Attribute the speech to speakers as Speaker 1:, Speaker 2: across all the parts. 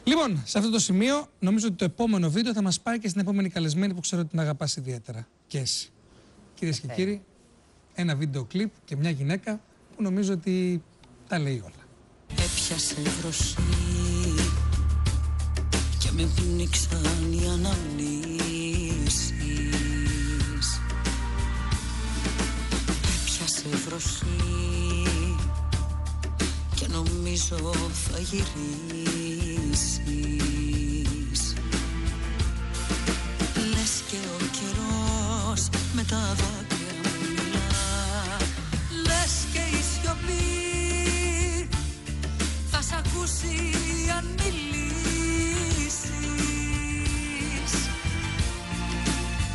Speaker 1: Λοιπόν, σε αυτό το σημείο, νομίζω ότι το επόμενο βίντεο θα μας πάρει και στην επόμενη καλεσμένη που ξέρω ότι την αγαπάς ιδιαίτερα. Και εσύ. Κυρίες και κύριοι, ένα βίντεο κλιπ και μια γυναίκα που νομίζω ότι τα λέει όλα.
Speaker 2: Έπιασε βροσή και με πνίξαν οι αναμνήσεις. Έπιασε βροσή και νομίζω θα γυρίσεις. Λες και ο καιρός με τα δάκρυα μου μιλά. Λες και η σιωπή θα σ' ακούσει αν μιλήσεις.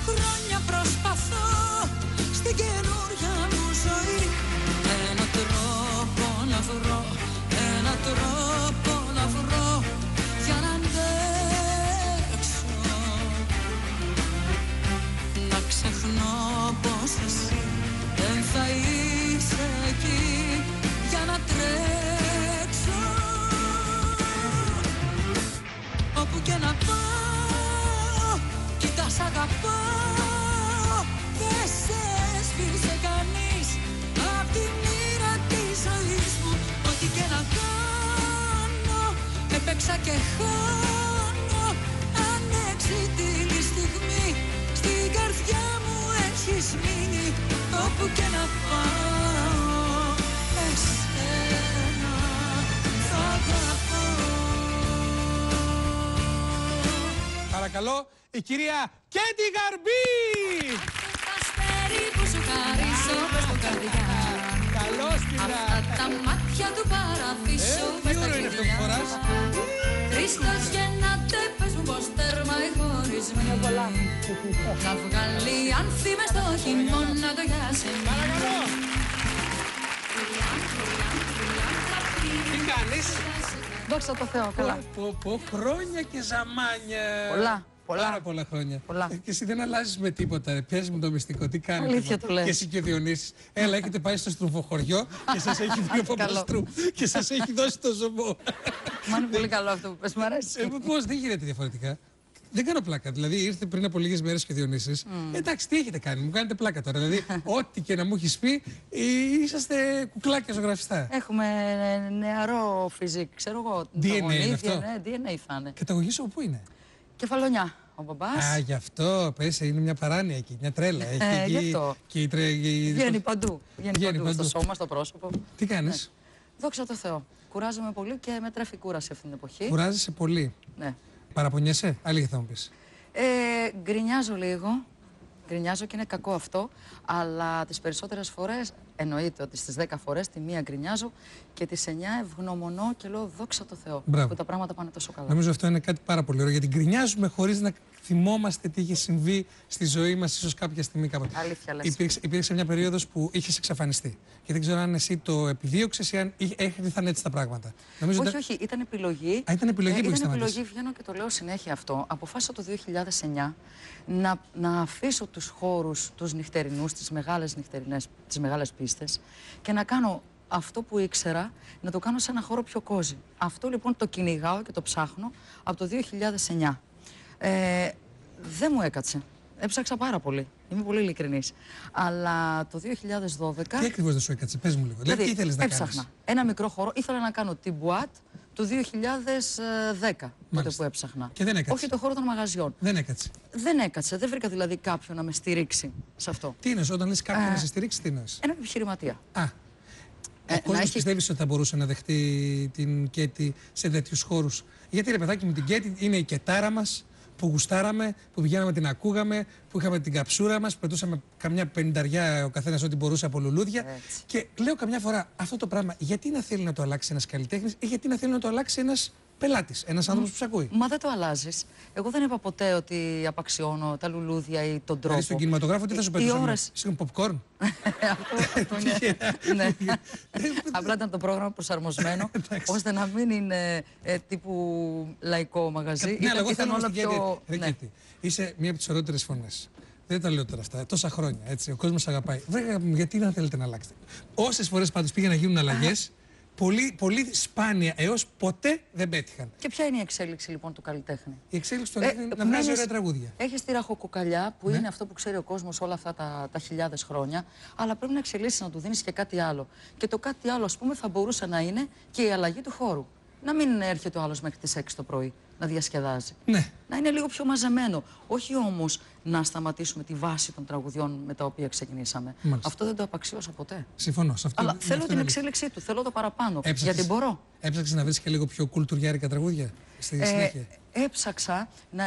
Speaker 2: Χρόνια προσπαθώ στην καινούρια μου ζωή έναν τρόπο να βρω, έναν τρόπο να βρω για να αντέξω. Να ξεχνώ πως εσύ δεν θα είσαι εκεί για να τρέξω. Όπου και να πάω, κοίτα σ' αγαπάω. Δεν σε έσβησε κανείς απ' τη μοίρα της ζωής μου. Ό,τι και να κάνω, έπαιξα και χάνω. Ανεξίτηλη στιγμή στην καρδιά μου έχεις μείνει. Όπου και να πάω, εσένα θα αγαπώ.
Speaker 1: Παρακαλώ, η κυρία Κέτι Γαρμπή!
Speaker 2: Αστέρι που σου χαρίσω, πες μου καρδιά.
Speaker 1: Καλώς, κυρία!
Speaker 2: Αυτά τα μάτια του παραδείσου,
Speaker 1: Τι
Speaker 2: πες τα
Speaker 1: ώρα είναι αυτό που
Speaker 2: κλειδιά.
Speaker 1: φοράς?
Speaker 2: Χριστός γεννάται, πες μου πως τέρμα οι χωρισμοί. Θα βγάλει άνθη μες στο χειμώνα το γιάσεμι.
Speaker 1: Παρακαλώ! Τι κάνεις?
Speaker 3: Δόξα τω Θεώ, καλά.
Speaker 1: Πω, χρόνια και ζαμάνια.
Speaker 3: Πολλά, πολλά.
Speaker 1: Πάρα πολλά χρόνια.
Speaker 3: Πολλά.
Speaker 1: Και εσύ δεν αλλάζεις με τίποτα, ρε. Πιάσεις μου το μυστικό. Τι κάνετε?
Speaker 3: Αλήθεια το λες.
Speaker 1: Και εσύ και ο Διονύσης. Έλα, έχετε πάει στο στρουφοχωριό και σας έχει βγει ο Παπαστρού και σας έχει δώσει το ζωμό.
Speaker 3: Μα είναι πολύ καλό αυτό που πες, μου αρέσει.
Speaker 1: Πώς, δεν γίνεται διαφορετικά. Δεν κάνω πλάκα. Δηλαδή, ήρθε πριν από λίγες μέρες και ο Διονύσης. Εντάξει, τι έχετε κάνει, μου κάνετε πλάκα τώρα. Δηλαδή, ό,τι και να μου έχει πει, είσαστε κουκλάκια ζωγραφιστά.
Speaker 3: Έχουμε νεαρό φυσικ, ξέρω εγώ.
Speaker 1: DNA είναι
Speaker 3: γονίδια,
Speaker 1: αυτό?
Speaker 3: Ναι, DNA θα είναι.
Speaker 1: Καταγωγή σου όπου είναι?
Speaker 3: Κεφαλονιά, ο μπαμπάς.
Speaker 1: Α, γι' αυτό πες, είναι μια παράνοια εκεί, μια τρέλα. Έχει
Speaker 3: γι' αυτό.
Speaker 1: Και
Speaker 3: Βγαίνει παντού. Βγαίνει
Speaker 1: Βγαίνει
Speaker 3: παντού. Στο
Speaker 1: παντού.
Speaker 3: σώμα, στο πρόσωπο.
Speaker 1: Τι κάνεις?
Speaker 3: Δόξα τω Θεώ. Κουράζομαι πολύ και με τρέφει κούραση αυτή την εποχή.
Speaker 1: Κουράζεσαι πολύ.
Speaker 3: Ναι.
Speaker 1: Παραπονιέσαι? Αλήθεια θα μου πεις.
Speaker 3: Γκρινιάζω λίγο. Γκρινιάζω και είναι κακό αυτό. Αλλά τις περισσότερες φορές, εννοείται ότι στις 10 φορές τη μία γκρινιάζω και τις 9 ευγνωμονώ και λέω δόξα τω Θεώ.
Speaker 1: Μπράβο.
Speaker 3: Που τα πράγματα πάνε τόσο καλά.
Speaker 1: Νομίζω αυτό είναι κάτι πάρα πολύ ωραίο. Γιατί γκρινιάζουμε χωρίς να θυμόμαστε τι είχε συμβεί στη ζωή μας, ίσως κάποια στιγμή κάποτε.
Speaker 3: Αλήθεια λες.
Speaker 1: Υπήρξε μια περίοδος που είχες εξαφανιστεί. Και δεν ξέρω αν εσύ το επιδίωξες ή αν έρθαν έτσι τα πράγματα. Νομίζω
Speaker 3: Όχι, όχι, ήταν επιλογή.
Speaker 1: Α, ήταν επιλογή που είχες
Speaker 3: Ήταν
Speaker 1: σταματήσει.
Speaker 3: επιλογή, βγαίνω και το λέω συνέχεια αυτό. Αποφάσισα το 2009 να αφήσω τους χώρους, τους νυχτερινούς, τις μεγάλες πίστες και να κάνω αυτό που ήξερα, να το κάνω σε ένα χώρο πιο κόζι. Αυτό λοιπόν το κυνηγάω και το ψάχνω από το 2009. Δεν μου έκατσε. Έψαξα πάρα πολύ. Είμαι πολύ ειλικρινής. Αλλά το 2012...
Speaker 1: Τι ακριβώς δεν σου έκατσε, πες μου λίγο. Δηλαδή, τι ήθελες να
Speaker 3: έψαχνα
Speaker 1: κάνεις?
Speaker 3: ένα μικρό χώρο. Ήθελα να κάνω την Μπουάτ το 2010, τότε που έψαχνα.
Speaker 1: Και δεν έκατσε.
Speaker 3: Όχι το χώρο των μαγαζιών.
Speaker 1: Δεν έκατσε.
Speaker 3: Δεν έκατσε. Δεν βρήκα δηλαδή κάποιον να με στηρίξει σε αυτό.
Speaker 1: Τι είναι, όταν λες κάποιον να σε στηρίξει, τι εννοείς?
Speaker 3: Έναν επιχειρηματία.
Speaker 1: Α. Ο κόσμος
Speaker 3: έχει-
Speaker 1: πιστεύεις ότι θα μπορούσε να δεχτεί την Κέτι σε τέτοιους χώρους? Γιατί ρε παιδάκι μου, την Κέτι είναι η κετάρα μας που γουστάραμε, που πηγαίναμε την ακούγαμε, που είχαμε την καψούρα μας, που πετούσαμε καμιά πενηνταριά ο καθένας ό,τι μπορούσε από λουλούδια.
Speaker 3: Έτσι.
Speaker 1: Και λέω καμιά φορά αυτό το πράγμα, γιατί να θέλει να το αλλάξει ένας καλλιτέχνης ή γιατί να θέλει να το αλλάξει ένας πελάτης, ένας άνθρωπος που σε ακούει?
Speaker 3: Μα δεν το αλλάζεις. Εγώ δεν είπα ποτέ ότι απαξιώνω τα λουλούδια ή τον τρόπο.
Speaker 1: Δηλαδή στον κινηματογράφο τι θα σου
Speaker 3: Οι
Speaker 1: πετούσαμε?
Speaker 3: ώρες-
Speaker 1: Συγγνώμη, popcorn?
Speaker 3: Αυτό είναι. Ναι. Απλά ήταν το πρόγραμμα προσαρμοσμένο ώστε να μην είναι τύπου λαϊκό μαγαζί.
Speaker 1: Ναι, αλλά εγώ
Speaker 3: Ήταν
Speaker 1: θέλω
Speaker 3: όλα
Speaker 1: στην Κέτι.
Speaker 3: πιο.
Speaker 1: Ρε
Speaker 3: Ναι.
Speaker 1: Κέτι, είσαι μία από τις ωραιότερες φωνές. Δεν τα λέω τώρα αυτά. Τόσα χρόνια. Έτσι, ο κόσμος αγαπάει. Βέβαια, γιατί να θέλετε να αλλάξετε? Όσες φορές πάντως πήγαν να γίνουν αλλαγές, πολύ σπάνια έως ποτέ δεν πέτυχαν.
Speaker 3: Και ποια είναι η εξέλιξη λοιπόν του καλλιτέχνη?
Speaker 1: Η εξέλιξη του είναι να βγάζει ωραία τραγούδια.
Speaker 3: Έχεις τη ραχοκοκαλιά που είναι αυτό που ξέρει ο κόσμος όλα αυτά τα χιλιάδες χρόνια, αλλά πρέπει να εξελίσσεις, να του δίνεις και κάτι άλλο. Και το κάτι άλλο, ας πούμε, θα μπορούσε να είναι και η αλλαγή του χώρου. Να μην έρχεται ο άλλος μέχρι τις 6 το πρωί να διασκεδάζει.
Speaker 1: Ναι.
Speaker 3: Να είναι λίγο πιο μαζεμένο. Όχι όμως να σταματήσουμε τη βάση των τραγουδιών με τα οποία ξεκινήσαμε.
Speaker 1: Μάλιστα.
Speaker 3: Αυτό δεν το απαξίωσα ποτέ.
Speaker 1: Συμφωνώ. Σε αυτό,
Speaker 3: Αλλά θέλω την εξέλιξή του, θέλω το παραπάνω. Γιατί μπορώ.
Speaker 1: Έψαξες να βρεις και λίγο πιο κουλτουριάρικα τραγούδια στη συνέχεια?
Speaker 3: Έψαξα να.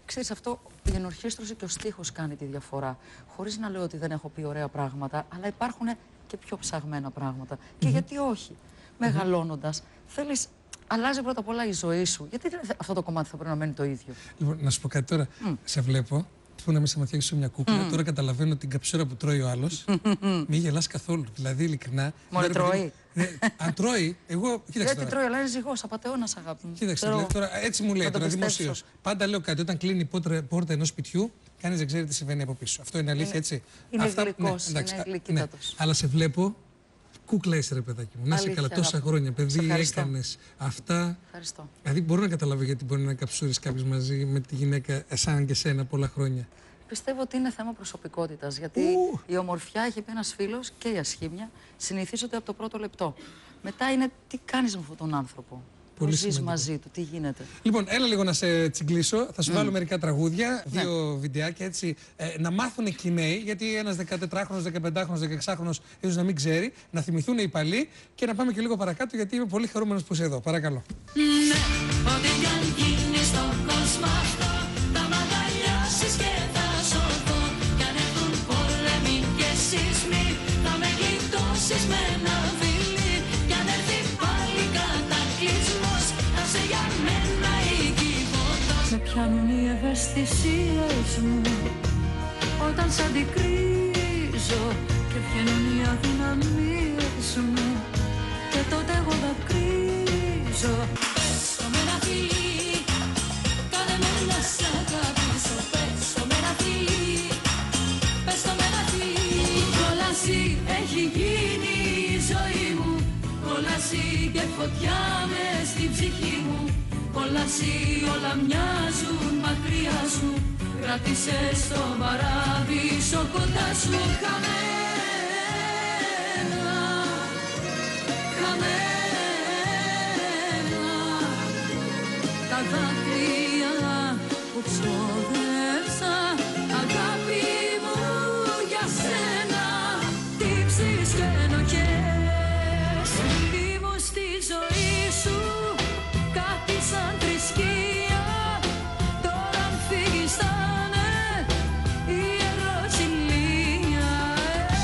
Speaker 3: Ξέρεις, αυτό η ενορχήστρωση και ο στίχος κάνει τη διαφορά. Χωρίς να λέω ότι δεν έχω πει ωραία πράγματα, αλλά υπάρχουν και πιο ψαγμένα πράγματα. Και γιατί όχι. Μεγαλώνοντας, θέλεις. Αλλάζει πρώτα απ' όλα η ζωή σου. Γιατί αυτό το κομμάτι θα πρέπει να μένει το ίδιο?
Speaker 1: Λοιπόν, να σου πω κάτι τώρα. Σε βλέπω. Που να μην σε ματιάξω μια κούκλα. Τώρα καταλαβαίνω την καψούρα που τρώει ο άλλος. Μην γελάς καθόλου. Δηλαδή, ειλικρινά.
Speaker 3: Μόνο τρώει.
Speaker 1: Αν τρώει, εγώ. Κοίταξε.
Speaker 3: Δεν τρώει, αλλά είναι ζυγός, απατεώνας, αγάπη μου.
Speaker 1: Κοίταξε, τώρα έτσι μου λέει τώρα δημοσίως. Πάντα λέω κάτι. Όταν κλείνει η πόρτα ενός σπιτιού, κανείς δεν ξέρει τι συμβαίνει από πίσω. Αυτό είναι αλήθεια, έτσι?
Speaker 3: Είναι γλυκός, είναι γλυκύτατος.
Speaker 1: Αλλά σε βλέπω. Κούκλα είσαι, ρε παιδάκι μου. Να είσαι καλά, τόσα χρόνια. Παιδί, έκανες αυτά.
Speaker 3: Ευχαριστώ.
Speaker 1: Δηλαδή, μπορώ να καταλάβω γιατί μπορεί να καψούρεις κάποιος μαζί με τη γυναίκα σαν και σένα πολλά χρόνια.
Speaker 3: Πιστεύω ότι είναι θέμα προσωπικότητας. Γιατί η ομορφιά, έχει πει ένας φίλος, και η ασχήμια συνηθίζονται από το πρώτο λεπτό. Μετά είναι τι κάνεις με αυτόν τον άνθρωπο. Που ζεις μαζί του, τι γίνεται.
Speaker 1: Λοιπόν, έλα λίγο να σε τσιγκλίσω. Θα σου βάλω μερικά τραγούδια, δύο βιντεάκια έτσι. Να μάθουν και οι νέοι, γιατί ένας 14χρονος, 15χρονος, 16χρονος ίσως να μην ξέρει, να θυμηθούν οι παλιοί και να πάμε και λίγο παρακάτω, γιατί είμαι πολύ χαρούμενος που είσαι εδώ. Παρακαλώ.
Speaker 2: Ναι, ό,τι κι αν γίνει στον κόσμο αυτό, θα μ' αγκαλιάσεις και θα σωθώ. Κι αν έρθουν πόλεμοι και σεισμοί, θα με γλιτώσεις με ένα φιλί. Κι αν έρθει πάλι κατακλυσμός, θα σε για μένα οικειβωτός. Με πιάνουν οι ευαισθησίες μου όταν σ' αντικρίζω και βγαίνουν οι αδυναμίες μου και τότε εγώ δακρύζω. Πες το με ένα φιλί, κάνε με να σ' αγαπήσω. Πες το με ένα φιλί, πες το με ένα φιλί. Κόλαση έχει γίνει η ζωή μου, κόλαση και φωτιά μες στην ψυχή μου. Κόλαση όλα μοιάζουν μακριά σου, κράτησε στο παράδεισο κοντά σου. Χαμένα, χαμένα, τα δάκρυα που ξόδεψα, αγάπη μου για σένα, τύψεις και ενοχές. Ήμουν στη ζωή σου κάτι σαν θρησκεία, τώρα αν φύγεις θα είναι ιεροσυλία.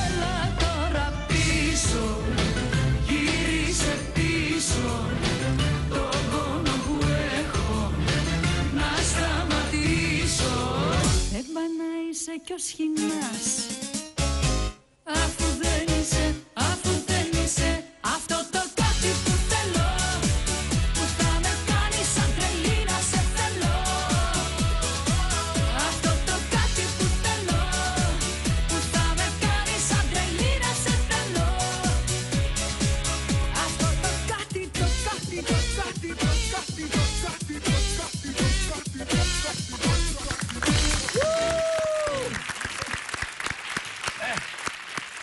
Speaker 2: Έλα τώρα πίσω, γύρισε πίσω, το πόνο που έχω να σταματήσω. Έμπα να είσαι κι ο σχοινάς, αφού δεν είσαι, αφού δεν είσαι αυτό το κάτι που θέλω, που θα με κάνει σαν τρελή να σε θέλω. Αυτό το κάτι που θέλω, που θα με κάνει σαν τρελή να σε θέλω. Αυτό το κάτι, το κάτι, το κάτι, το κάτι, το κάτι, το κάτι, το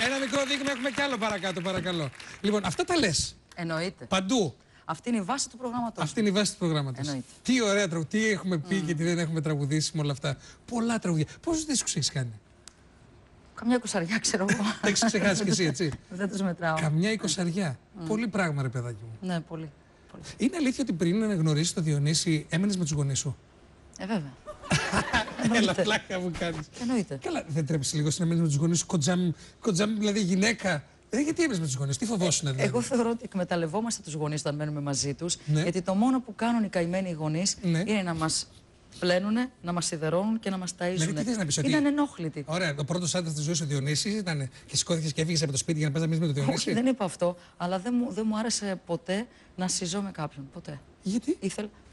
Speaker 1: Ένα μικρό δείγμα, έχουμε κι άλλο παρακάτω, παρακαλώ. Λοιπόν, αυτά τα λες.
Speaker 3: Εννοείται.
Speaker 1: Παντού.
Speaker 3: Αυτή είναι η βάση του προγράμματος.
Speaker 1: Αυτή είναι η βάση του προγράμματος.
Speaker 3: Εννοείται.
Speaker 1: Τι ωραία τραγουδία, τι έχουμε πει και τι δεν έχουμε τραγουδήσει με όλα αυτά. Πολλά τραγουδία. Πόσους δίσκους έχεις κάνει?
Speaker 3: Καμιά κουσαριά, ξέρω εγώ.
Speaker 1: Τα έχεις ξεχάσει κι εσύ, έτσι?
Speaker 3: Δεν τους μετράω.
Speaker 1: Καμιά εικοσαριά. Πολύ πράγμα, ρε παιδάκι μου.
Speaker 3: Ναι, πολύ. Πολύ.
Speaker 1: Είναι αλήθεια ότι πριν να γνωρίσεις το Διονύση, έμενες με τους γονείς σου?
Speaker 3: Βέβαια.
Speaker 1: Έλα, πλάκα μου κάνεις.
Speaker 3: Εννοείται.
Speaker 1: Καλά, δεν τρέπεσαι λίγο να μένεις με τους γονείς σου, κοντζάμ, δηλαδή γυναίκα. Γιατί έμενες με τους γονείς, τι φοβόσουν δηλαδή?
Speaker 3: Εγώ θεωρώ ότι εκμεταλλευόμαστε τους γονείς όταν μένουμε μαζί τους.
Speaker 1: Ναι.
Speaker 3: Γιατί το μόνο που κάνουν οι καημένοι γονείς είναι να μας πλένουνε, να μας σιδερώνουν και να μας ταΐζουν.
Speaker 1: Δηλαδή, τι θες να πεις, ότι...
Speaker 3: Ήταν ενόχλητοι.
Speaker 1: Ωραία, ο πρώτος άντρας της ζωής ο Διονύσης ήταν και σηκώθηκες και έφυγες από το σπίτι για να πας να μείνεις με τον Διονύση?
Speaker 3: Όχι, δεν είπα αυτό, αλλά δεν μου άρεσε ποτέ να συζώ με κάποιον. Ποτέ.
Speaker 1: Γιατί?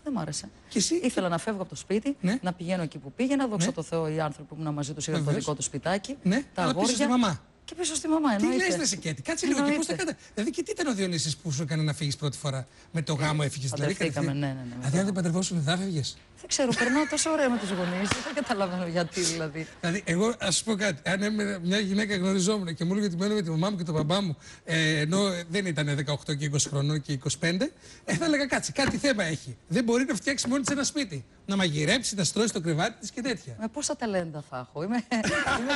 Speaker 3: Δεν μου άρεσε.
Speaker 1: Και εσύ?
Speaker 3: Ήθελα να φεύγω από το σπίτι,
Speaker 1: Ναι.
Speaker 3: να πηγαίνω εκεί που πήγαινα. Δόξα
Speaker 1: Ναι.
Speaker 3: τω Θεώ, οι άνθρωποι που ήμουν μαζί τους είχαν το
Speaker 1: Βεβαίως.
Speaker 3: δικό του σπιτάκι.
Speaker 1: Ναι,
Speaker 3: Τα
Speaker 1: αλλά πίσω στη
Speaker 3: αγόρια.
Speaker 1: μαμά.
Speaker 3: Και πίσω στη μαμά,
Speaker 1: Τι
Speaker 3: εννοείται.
Speaker 1: λες, ρε Κέτη, κάτσε λίγο και πώς τα
Speaker 3: Εννοείται.
Speaker 1: κάτα. Δηλαδή, και τι ήταν ο Διονύσης που σου έκανε να φύγεις πρώτη φορά? Με το γάμο έφυγες, δηλαδή.
Speaker 3: Παντρευτήκαμε,
Speaker 1: κατευθείαν.
Speaker 3: ναι.
Speaker 1: Δηλαδή, αν δεν παντρευόσουν, δεν θα έφευγες?
Speaker 3: Δεν ξέρω, περνάω τόσο ωραία με τους γονείς, δεν καταλαβαίνω γιατί δηλαδή.
Speaker 1: Δηλαδή, εγώ, ας σου πω κάτι. Αν μια γυναίκα γνωριζόμουν και μου έλεγε ότι μένω με τη μαμά μου και τον μπαμπά μου, ενώ δεν ήταν 18 και 20 χρονών και 25, θα έλεγα κάτσε, κάτι θέμα έχει. Δεν μπορεί να φτιάξει μόνη της ένα σπίτι. Να μαγειρέψει, να στρώσει το κρεβάτι της και τέτοια.
Speaker 3: Με πόσα ταλέντα θα έχω. Είμαι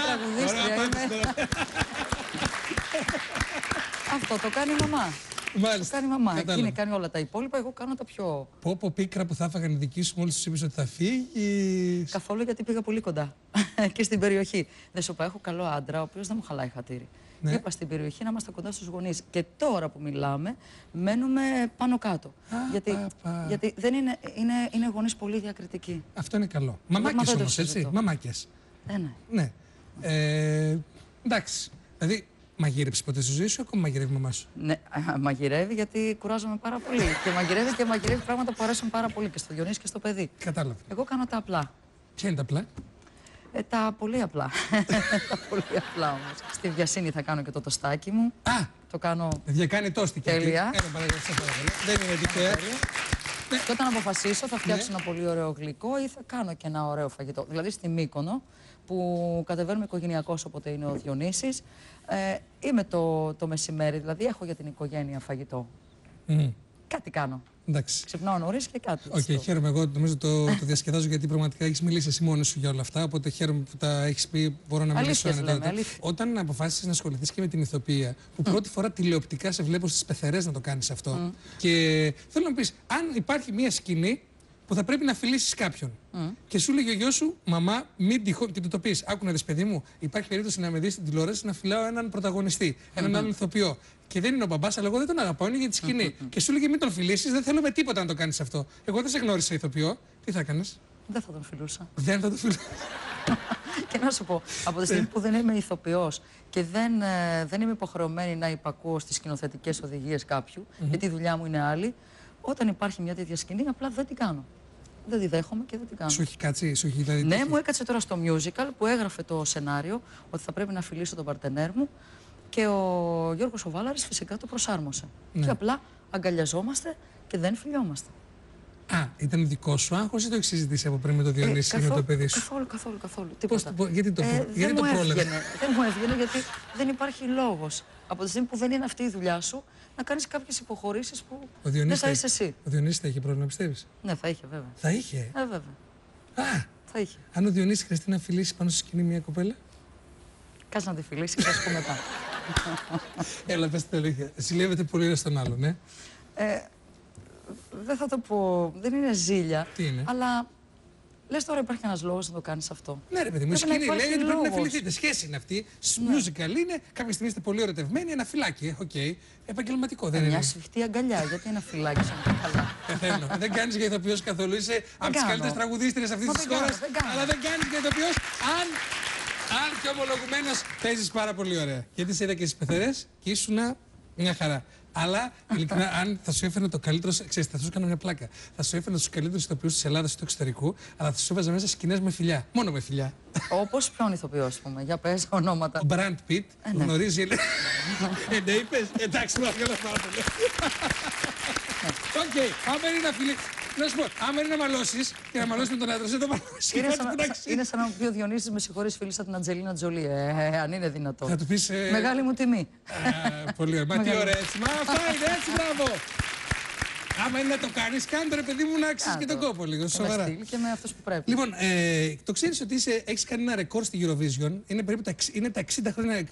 Speaker 3: τραγουδίστρια. Αυτό το κάνει η μαμά.
Speaker 1: Μάλιστα.
Speaker 3: Το κάνει η μαμά.
Speaker 1: Κατάλαβα.
Speaker 3: Εκείνη κάνει όλα τα υπόλοιπα, εγώ κάνω τα πιο.
Speaker 1: Πω πίκρα που θα έφαγαν οι δικοί σου μόλις τους είπες ότι θα φύγεις.
Speaker 3: Καθόλου γιατί πήγα πολύ κοντά και στην περιοχή. Δεν σου είπα, έχω καλό άντρα, ο οποίος δεν μου χαλάει χατήρι.
Speaker 1: Ναι.
Speaker 3: Είπα στην περιοχή να είμαστε κοντά στους γονείς. Και τώρα που μιλάμε, μένουμε πάνω κάτω. Γιατί δεν είναι γονείς πολύ διακριτικοί.
Speaker 1: Αυτό είναι καλό.
Speaker 3: Μα
Speaker 1: Μαμάκες
Speaker 3: δεν το
Speaker 1: όμως, έτσι.
Speaker 3: συζητώ.
Speaker 1: Μαμάκες.
Speaker 3: Ναι.
Speaker 1: Ναι. Εντάξει. Δηλαδή, μαγείρεψες ποτέ στη ζωή σου ή ακόμα μαγειρεύει η μαμά σου?
Speaker 3: Ναι, μαγειρεύει γιατί κουράζομαι πάρα πολύ. Και μαγειρεύει πράγματα που αρέσουν πάρα πολύ και στο Διονύση και στο παιδί.
Speaker 1: Κατάλαβα.
Speaker 3: Εγώ κάνω τα απλά.
Speaker 1: Ποια είναι τα απλά?
Speaker 3: Τα πολύ απλά. Τα πολύ απλά όμως. Στη βιασύνη θα κάνω και το τοστάκι μου.
Speaker 1: Α!
Speaker 3: Το κάνω.
Speaker 1: Παιδιά, κάνει τόστι και
Speaker 3: Τέλεια.
Speaker 1: αυτή. Έλα, παρακαλώ, σε παρακαλώ. Δεν είναι τυχαία.
Speaker 3: Και όταν αποφασίσω θα φτιάξω
Speaker 1: Ναι.
Speaker 3: ένα πολύ ωραίο γλυκό ή θα κάνω και ένα ωραίο φαγητό. Δηλαδή στη Μύκονο που κατεβαίνουμε οικογενειακώς όποτε είναι ο Διονύσης. Είμαι το μεσημέρι, δηλαδή έχω για την οικογένεια φαγητό. Κάτι κάνω.
Speaker 1: Εντάξει.
Speaker 3: Ξυπνάω νωρίς και κάτι.
Speaker 1: Οκ, χαίρομαι. Εγώ νομίζω το διασκεδάζω γιατί πραγματικά έχει μιλήσει εσύ μόνος σου για όλα αυτά. Οπότε χαίρομαι που τα έχει πει. Μπορώ να μιλήσω
Speaker 3: Αλήθειες λέμε,
Speaker 1: ανετότητα.
Speaker 3: αλήθεια.
Speaker 1: Όταν αποφάσισες να ασχοληθείς και με την ηθοποιία, που πρώτη φορά τηλεοπτικά σε βλέπω στις πεθερές να το κάνεις αυτό. Και θέλω να μου πεις, αν υπάρχει μια σκηνή που θα πρέπει να φιλήσεις κάποιον και σου λέγει ο γιος σου, μαμά, μην τυχόν, και του το πεις, άκου να δεις παιδί μου, υπάρχει περίπτωση να με δεις στην τηλεόραση να φυλάω έναν πρωταγωνιστή, έναν άλλον ηθοποιό. Και δεν είναι ο μπαμπάς, αλλά εγώ δεν τον αγαπάω, είναι για τη σκηνή. Και σου λέγε μην τον φιλήσεις, δεν θέλω με τίποτα να το κάνεις αυτό. Εγώ δεν σε γνώρισα ηθοποιό, τι θα έκανες?
Speaker 3: Δεν θα τον φιλούσα.
Speaker 1: Δεν θα το φιλήσω.
Speaker 3: Και να σου πω, από τη στιγμή που δεν είμαι ηθοποιός και δεν είμαι υποχρεωμένη να υπακούω στις σκηνοθετικές οδηγίες κάποιου, γιατί η δουλειά μου είναι άλλη, όταν υπάρχει μια τέτοια σκηνή, απλά δεν την κάνω. Δεν τη δέχομαι και δεν την κάνω.
Speaker 1: Σου έχει κάτσει, σου έχει δηλαδή.
Speaker 3: Ναι, μου έκατσε τώρα στο musical που έγραφε το σενάριο ότι θα πρέπει να φιλήσω τον παρτενέρ μου και ο Γιώργος ο Βάλαρης φυσικά το προσάρμοσε.
Speaker 1: Ναι.
Speaker 3: Και απλά αγκαλιαζόμαστε και δεν φιλιόμαστε.
Speaker 1: Α, ήταν δικό σου άγχος ή το έχεις συζητήσει από πριν με το Διονύση ή με το παιδί σου?
Speaker 3: Καθόλου. Τίποτα.
Speaker 1: Γιατί το
Speaker 3: Δεν μου
Speaker 1: πρόλαβες?
Speaker 3: έβγαινε γιατί δεν υπάρχει λόγος. Από τη στιγμή που δεν είναι αυτή η δουλειά σου, να κάνεις κάποιες υποχωρήσεις που δεν θα είσαι εσύ.
Speaker 1: Ο Διονύσης θα είχε πρόβλημα, πιστεύεις?
Speaker 3: Ναι, θα είχε βέβαια.
Speaker 1: Θα είχε.
Speaker 3: Βέβαια.
Speaker 1: Α,
Speaker 3: Θα είχε.
Speaker 1: αν ο Διονύσης χρειαστεί να φιλήσει πάνω στη σκηνή μια κοπέλα.
Speaker 3: Κάτσε να τη φιλήσει και θα σου πω μετά.
Speaker 1: Έλα, πες την αλήθεια. Ζηλεύετε πολύ ένα στον άλλον, ναι.
Speaker 3: Δεν θα το πω, δεν είναι ζήλια.
Speaker 1: Τι είναι?
Speaker 3: Αλλά λες τώρα υπάρχει ένας λόγος να το κάνεις αυτό.
Speaker 1: Ναι, ρε παιδί μου, η
Speaker 3: Πρέπει να
Speaker 1: σκηνή λέει
Speaker 3: υπάρχει
Speaker 1: ότι πρέπει να
Speaker 3: λόγος.
Speaker 1: φιληθείτε. Σχέση είναι αυτή. Musical είναι, κάποια στιγμή είστε πολύ ερωτευμένοι, ένα φυλάκι. Οκ. Επαγγελματικό δεν είναι.
Speaker 3: Μια σφιχτή αγκαλιά, γιατί ένα φυλάκι σαν το καλά.
Speaker 1: Πεθαίνω. Δεν κάνεις για ηθοποιός καθόλου. Είσαι από τις
Speaker 3: κάνω.
Speaker 1: καλύτερες τραγουδίστριες αυτής
Speaker 3: Μα
Speaker 1: της
Speaker 3: δεν κάνω,
Speaker 1: χώρας.
Speaker 3: δεν κάνω.
Speaker 1: Αλλά δεν κάνεις για ηθοποιός. Αν και ομολογουμένως παίζεις πάρα πολύ ωραία. Γιατί σε είδα και στις πεθερές και ήσουνα μια χαρά. Αλλά ειλικρινά, αν θα σου έφερε το καλύτερο. Ξέρεις, θα σου έκανα μια πλάκα. Θα σου έφερε τους καλύτερους ηθοποιούς της Ελλάδας ή του εξωτερικού, αλλά θα σου έβαζα μέσα σκηνές με φιλιά. Μόνο με φιλιά.
Speaker 3: Όπως ποιον ηθοποιό, ας πούμε, για πες ονόματα.
Speaker 1: Ο Μπραντ Πιτ
Speaker 3: ναι.
Speaker 1: γνωρίζει. Ναι, είπες. Εντάξει, παρακαλώ πάρα πολύ. Οκ, άμα είναι να φιλεί. Να σου πω, άμα είναι να μαλώσεις και να μαλώσεις με τον άντρα, δεν το μαλώσεις.
Speaker 3: Είναι σαν να πει ο Διονύσης, με συγχωρείς, φίλησα την Αντζελίνα Τζολί. Αν είναι δυνατό.
Speaker 1: Θα του πεις.
Speaker 3: Μεγάλη μου τιμή.
Speaker 1: Πολύ ωραία. Μα τι ωραία έτσι. Μα αυτά είναι έτσι, μπράβο. Άμα είναι να το κάνεις, κάνε το ρε παιδί μου να αξίζει και τον κόπο λίγο.
Speaker 3: Με
Speaker 1: Σοβαρά.
Speaker 3: στυλ και με αυτούς που πρέπει.
Speaker 1: Λοιπόν, το ξέρεις ότι έχεις κάνει ένα ρεκόρ στη Eurovision. Είναι περίπου τα 60 χρόνια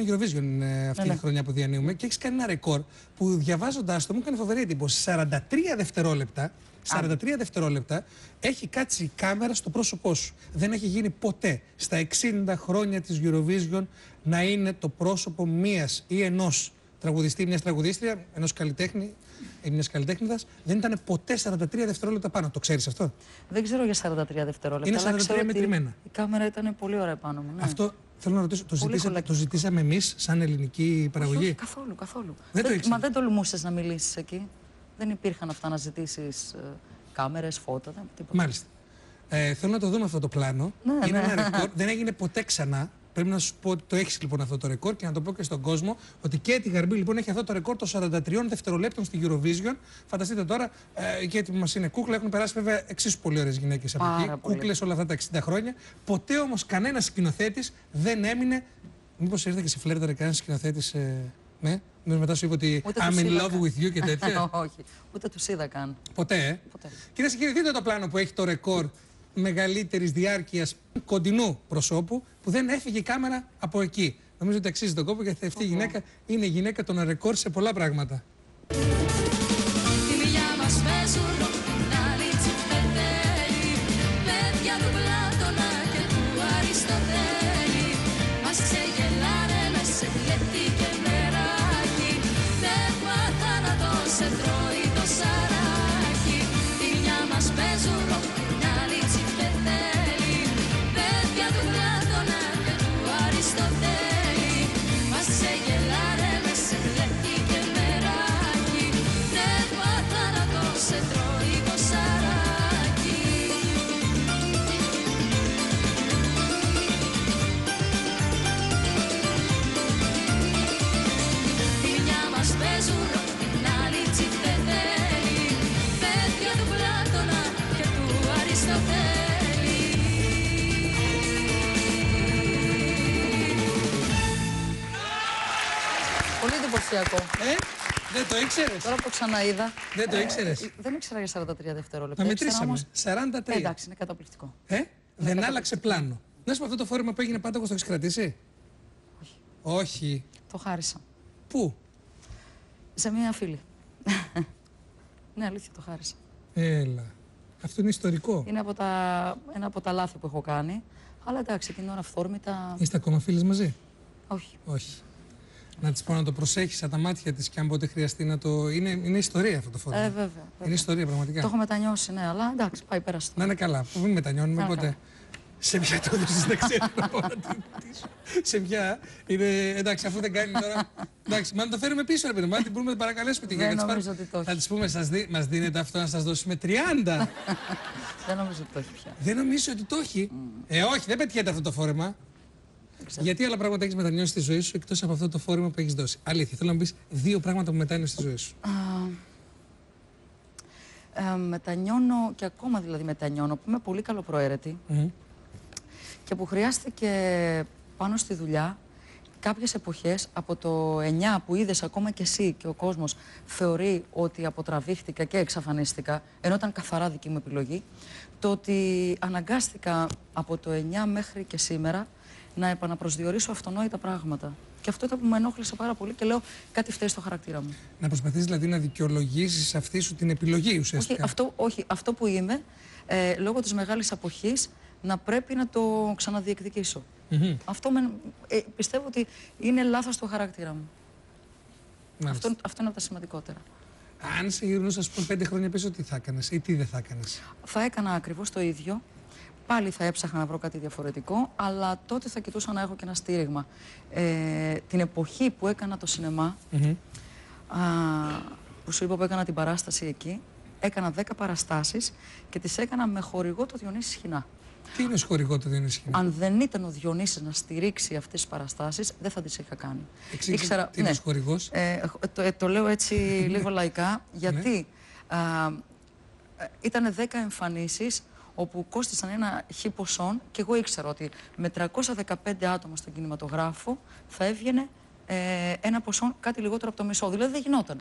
Speaker 1: Eurovision αυτή τη χρονιά που διανύουμε. Και έχεις κάνει ένα ρεκόρ που διαβάζοντάς το μου έκανε φοβερή εντύπωση. 43 δευτερόλεπτα. 43 δευτερόλεπτα έχει κάτσει η κάμερα στο πρόσωπό σου. Δεν έχει γίνει ποτέ στα 60 χρόνια της Eurovision να είναι το πρόσωπο μίας ή ενός τραγουδιστή, μιας τραγουδίστρια, ενός καλλιτέχνη ή μιας καλλιτέχνηδας. Δεν ήταν ποτέ 43 δευτερόλεπτα πάνω. Το ξέρεις αυτό?
Speaker 3: Δεν ξέρω για 43 δευτερόλεπτα.
Speaker 1: Είναι
Speaker 3: αλλά
Speaker 1: 43
Speaker 3: ξέρω ότι
Speaker 1: μετρημένα.
Speaker 3: Η κάμερα ήταν πολύ ωραία πάνω μου. Ναι.
Speaker 1: Αυτό θέλω να ρωτήσω,
Speaker 3: κολακή.
Speaker 1: το ζητήσαμε εμείς σαν ελληνική παραγωγή?
Speaker 3: Όχι, καθόλου.
Speaker 1: Δεν το ήξερα.
Speaker 3: Μα δεν τολμούσες να μιλήσεις εκεί. Δεν υπήρχαν αυτά να ζητήσεις κάμερες, φώτα, τίποτα.
Speaker 1: Μάλιστα. Θέλω να το δούμε αυτό το πλάνο.
Speaker 3: Ναι,
Speaker 1: Είναι
Speaker 3: ναι.
Speaker 1: ένα ρεκόρ. Δεν έγινε ποτέ ξανά. Πρέπει να σου πω ότι το έχεις λοιπόν αυτό το ρεκόρ και να το πω και στον κόσμο ότι και τη Γαρμπή λοιπόν έχει αυτό το ρεκόρ των 43 δευτερολέπτων στη Eurovision. Φανταστείτε τώρα, και που μας είναι κούκλα, έχουν περάσει βέβαια εξίσου πολύ ωραίες γυναίκες από εκεί. Κούκλες όλα αυτά τα 60 χρόνια. Ποτέ όμως κανένας σκηνοθέτης δεν έμεινε. Μήπως ήρθε και σε φλέρταρε κανένας σκηνοθέτης, ναι. Μετά σου είπε ότι I'm in love with you και τέτοια.
Speaker 3: Όχι, ούτε τους είδα καν.
Speaker 1: Ποτέ. Κυρίες και κύριοι, δείτε το πλάνο που έχει το ρεκόρ μεγαλύτερης διάρκειας κοντινού προσώπου που δεν έφυγε η κάμερα από εκεί. Νομίζω ότι αξίζει τον κόπο γιατί αυτή η γυναίκα είναι γυναίκα των ρεκόρ σε πολλά πράγματα.
Speaker 3: Πολύ εντυπωσιακό.
Speaker 1: Δεν το ήξερες?
Speaker 3: Τώρα που το ξαναείδα.
Speaker 1: Δεν το ήξερες?
Speaker 3: Δεν ήξερα για 43 δευτερόλεπτα.
Speaker 1: Τα μετρήσαμε.
Speaker 3: Όμως...
Speaker 1: 43.
Speaker 3: Εντάξει, είναι καταπληκτικό.
Speaker 1: Δεν άλλαξε πλάνο. Να σου πω, αυτό το φόρεμα που έγινε Πάταγος το έχεις κρατήσει?
Speaker 3: Όχι.
Speaker 1: Όχι.
Speaker 3: Το χάρισα.
Speaker 1: Πού?
Speaker 3: Σε μία φίλη. Ναι, αλήθεια, το χάρισα.
Speaker 1: Έλα. Αυτό είναι ιστορικό.
Speaker 3: Είναι ένα από τα λάθη που έχω κάνει. Αλλά εντάξει, εκείνη την ώρα αυθόρμητα.
Speaker 1: Είστε ακόμα φίλες μαζί?
Speaker 3: Όχι.
Speaker 1: Όχι. Να της πω να το προσέχεις στα τα μάτια της και αν ποτέ χρειαστεί να το. Είναι ιστορία αυτό το φόρεμα.
Speaker 3: Βέβαια.
Speaker 1: Είναι ιστορία πραγματικά.
Speaker 3: Το έχω μετανιώσει, ναι, αλλά εντάξει, πάει πέρα.
Speaker 1: Να είναι καλά. Που μην μετανιώνουμε ποτέ.
Speaker 3: Καλά.
Speaker 1: Σε ποια το έδωσες, δεν ξέρω να πω να την ρωτήσω. Σε ποια είναι. Εντάξει, αφού δεν κάνει τώρα. Εντάξει, μα να το φέρουμε πίσω, ρε παιδί μου. Αν την πούμε, να την παρακαλέσουμε την
Speaker 3: Δεν
Speaker 1: γυναίκα.
Speaker 3: νομίζω ότι το έχει.
Speaker 1: Θα της πούμε, μας δίνετε αυτό να σας δώσουμε 30.
Speaker 3: Δεν νομίζω ότι το έχει πια.
Speaker 1: Δεν νομίζω ότι το έχει. Όχι, δεν πετυχαίνεται αυτό το φόρεμα. Γιατί άλλα πράγματα έχεις μετανιώσει στη ζωή σου εκτός από αυτό το φόρεμα που έχεις δώσει? Αλήθεια, θέλω να μου πεις 2 πράγματα που μετάνιωσε στη ζωή σου.
Speaker 3: Μετανιώνω και ακόμα δηλαδή μετανιώνω που είμαι πολύ καλοπροαίρετη και που χρειάστηκε πάνω στη δουλειά κάποιες εποχές από το 9 που είδες ακόμα και εσύ και ο κόσμος θεωρεί ότι αποτραβήχτηκα και εξαφανίστηκα, ενώ ήταν καθαρά δική μου επιλογή, το ότι αναγκάστηκα από το 9 μέχρι και σήμερα να επαναπροσδιορίσω αυτονόητα πράγματα. Και αυτό ήταν που με ενόχλησε πάρα πολύ και λέω κάτι φταίει στο χαρακτήρα μου.
Speaker 1: Να προσπαθείς δηλαδή να δικαιολογήσεις αυτή σου την επιλογή ουσιαστικά.
Speaker 3: Όχι, αυτό που είμαι, λόγω της μεγάλης αποχής, να πρέπει να το ξαναδιεκδικήσω. Αυτό πιστεύω ότι είναι λάθος στο χαρακτήρα μου. Αυτό είναι από τα σημαντικότερα.
Speaker 1: Αν σε γυρνούσα, ας πούμε, 5 χρόνια πίσω, τι θα έκανες ή τι δεν θα έκανες?
Speaker 3: Θα έκανα ακριβώς το ίδιο. Πάλι θα έψαχνα να βρω κάτι διαφορετικό, αλλά τότε θα κοιτούσα να έχω και ένα στήριγμα. Την εποχή που έκανα το σινεμά, που σου είπα που έκανα την παράσταση εκεί, έκανα 10 παραστάσεις και τις έκανα με χορηγό το Διονύση Σχοινά.
Speaker 1: Τι είναι χορηγό το Διονύση Σχοινά?
Speaker 3: Αν δεν ήταν ο Διονύσης να στηρίξει αυτές τις παραστάσεις, δεν θα τις είχα κάνει.
Speaker 1: Ήξερα, τι είναι χορηγός?
Speaker 3: Το λέω έτσι λίγο λαϊκά, γιατί ήταν 10 εμφανίσεις όπου κόστησαν ένα χι ποσόν και εγώ ήξερα ότι με 315 άτομα στον κινηματογράφο θα έβγαινε ένα ποσό κάτι λιγότερο από το μισό. Δηλαδή δεν γινόταν.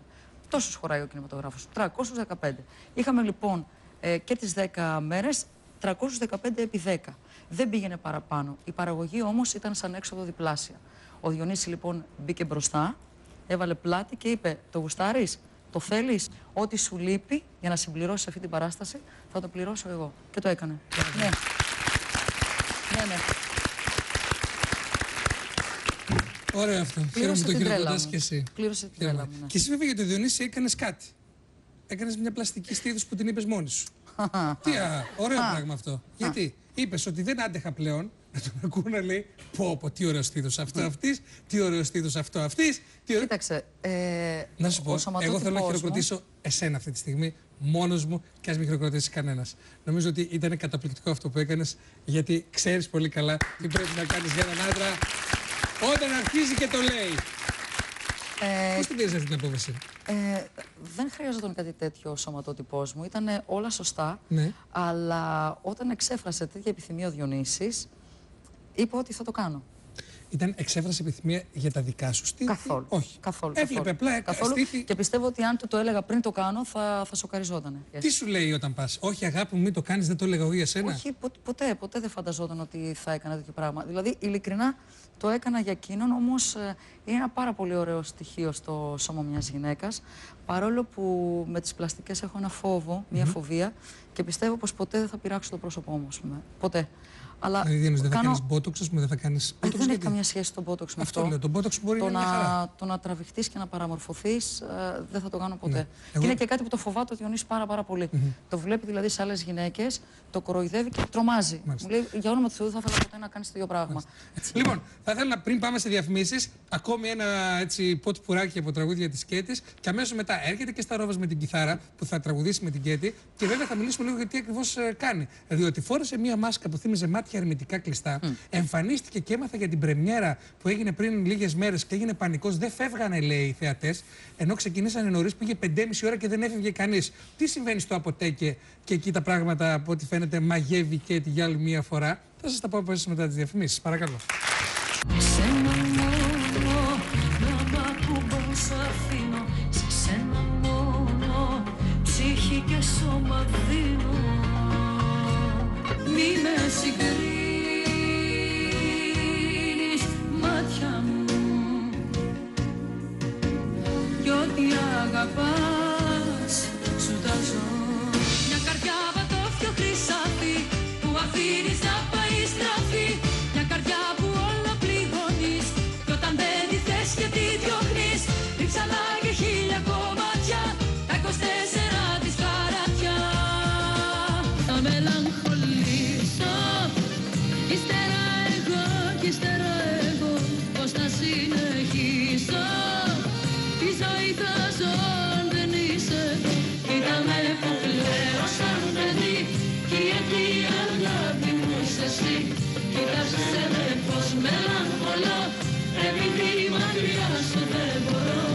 Speaker 3: Τόσους χωράει ο κινηματογράφος, 315. Είχαμε λοιπόν και τις 10 μέρες 315 επί 10. Δεν πήγαινε παραπάνω. Η παραγωγή όμως ήταν σαν έξοδο διπλάσια. Ο Διονύσης λοιπόν μπήκε μπροστά, έβαλε πλάτη και είπε: το γουστάρεις, το θέλεις, ό,τι σου λείπει για να συμπληρώσεις αυτή την παράσταση θα το πληρώσω εγώ. Και το έκανε. Ναι. Ναι.
Speaker 1: Ωραίο αυτό. Χαίρομαι που το χειροκροτάς και εσύ.
Speaker 3: Πλήρωσε την τρέλα μου.
Speaker 1: Και εσύ βέβαια για το Διονύση έκανες κάτι. Έκανες μια πλαστική στήθους που την είπες μόνη σου. Τι ωραίο πράγμα αυτό. Γιατί είπες ότι δεν άντεχα πλέον να τον ακούω να λέει πω, τι ωραίο στήθος αυτό αυτής, τι ωραίο στήθος αυτό αυτής.
Speaker 3: Κοίταξε,
Speaker 1: να σου πω, εγώ θέλω να χειροκροτήσω εσένα αυτή τη στιγμή, μόνος μου, και ας μην χειροκροτήσει κανένας. Νομίζω ότι ήταν καταπληκτικό αυτό που έκανες, γιατί ξέρεις πολύ καλά τι πρέπει να κάνεις για έναν άντρα όταν αρχίζει και το λέει. Πώς την πήρες αυτή την απόφαση?
Speaker 3: Δεν χρειαζόταν κάτι τέτοιο ο σωματότυπός μου. Ήταν όλα σωστά.
Speaker 1: Ναι.
Speaker 3: Αλλά όταν εξέφρασε τέτοια επιθυμία ο Διονύσης, είπα ότι θα το κάνω.
Speaker 1: Εξέφρασε επιθυμία για τα δικά σου στήθη?
Speaker 3: Καθόλου.
Speaker 1: Όχι.
Speaker 3: Καθόλου.
Speaker 1: Έβλεπε απλά στήθη.
Speaker 3: Και πιστεύω ότι αν του το έλεγα πριν το κάνω, θα σοκαριζότανε.
Speaker 1: Τι σου λέει όταν πας? Όχι, αγάπη μου, μην το κάνεις, δεν το έλεγα εγώ για σένα.
Speaker 3: Όχι, ποτέ δεν φανταζόταν ότι θα έκανα τέτοιο πράγμα. Δηλαδή, ειλικρινά το έκανα για εκείνον, όμως είναι ένα πάρα πολύ ωραίο στοιχείο στο σώμα μιας γυναίκας. Παρόλο που με τις πλαστικές έχω ένα φόβο, μια φοβία, και πιστεύω πως ποτέ δεν θα πειράξω το πρόσωπό μου, ας πούμε. Ποτέ. Αλλά
Speaker 1: δεν θα κάνεις μπότοξ, δεν θα κάνεις.
Speaker 3: Δεν έχει καμία σχέση το μπότοξ με αυτό.
Speaker 1: Αυτό λέω. Το μπότοξ μπορεί να είναι μια χαρά.
Speaker 3: Το να τραβηχτείς και να παραμορφωθείς δεν θα το κάνω ποτέ. Και είναι και κάτι που το φοβάται ο Διονύσης πάρα πολύ. Το βλέπει δηλαδή σε άλλες γυναίκες, το κοροϊδεύει και τρομάζει. Μου λέει, για όνομα του Θεού, δεν θα ήθελα ποτέ να κάνεις το ίδιο πράγμα.
Speaker 1: Λοιπόν, θα ήθελα πριν πάμε σε διαφημίσεις, ακόμη ένα έτσι πότ πουράκι από τραγούδια της Κέτης, και αμέσως μετά έρχεται και στα Ρόβας με την κιθάρα που θα τραγουδήσει με την Κέτη, και βέβαια θα μιλήσουμε λίγο για τι ακριβώς κάνει. Διότι φόρεσε μία μάσκα που θύμιζε μάτια ερμητικά κλειστά, εμφανίστηκε και έμαθα για την πρεμιέρα που έγινε πριν λίγες μέρες και έγινε πανικός. Δεν φεύγανε, λέει, οι θεατές, ενώ ξεκινήσανε νωρίς, πήγε 5,5 ώρα και δεν έφευγε κανείς. Τι συμβαίνει στο Αποτέκε, και εκεί τα πράγματα από ό,τι φαίνεται μαγεύει και για άλλη μία φορά? Θα σας τα πω αμέσως μετά τις διαφημίσεις. Παρακαλώ.
Speaker 2: Σε ένα μόνο να μ' ακουμπάς αφήνω, σε σένα μόνο ψυχή και σώμα δίνω. Μη με συγκρίνεις, μάτια μου, κι ό,τι αγαπάς σου τα ζω. Μια καρδιά βατόφιο χρυσάφι που αφήνεις να πάει στραφή. Μια καρδιά που όλα πληγώνεις, κι όταν δεν τη θες και τη διώχνεις, ρίψαλα και 1000 κομμάτια, τα 24 της χαράτια. Θα μελαγχολήσω, ύστερα εγώ κι ύστερα εγώ, πώς θα συνεχίσω τη ζωή θα ζω αν δεν είσαι εδώ. Κοίτα με που κλαίω σαν παιδί, κι η αιτία αγάπη μου είσαι εσύ. Κοίταξε με πως μελαγχολώ, επειδή μακριά σου δεν μπορώ.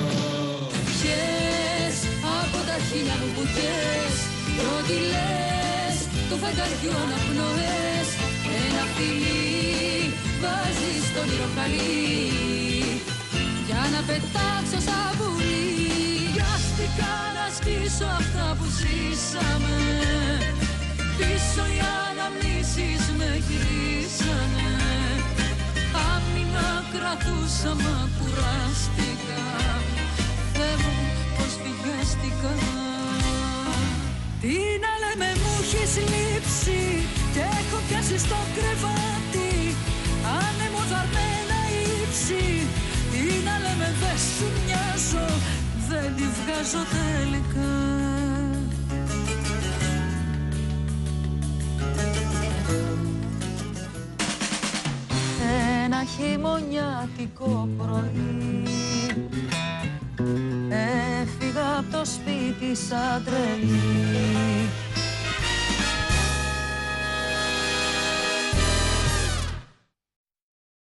Speaker 2: Ποιες από τα 1000 μπουτιές, ό,τι λες, του φεγγαριού αναπνοές, ένα φιλί βάζεις στον ηρωχαλί, για να πετάξω σαν πουλί. Βιάστηκα να σκίσω αυτά που ζήσαμε, πίσω οι αναμνήσεις με γυρίσανε. Άμυνα κρατούσα μα κουράστηκα, Θεέ μου πως πηγαίστηκα. Τι να λέμε μου έχεις λείψει, και έχω πιάσει στο κρεβάτι άνεμο δαρμένα ύψη. Τι να λέμε δεν σου μοιάζω, δεν τη βγάζω τελικά. Ένα χειμωνιάτικο πρωί έφυγα από το σπίτι σαν τρελή.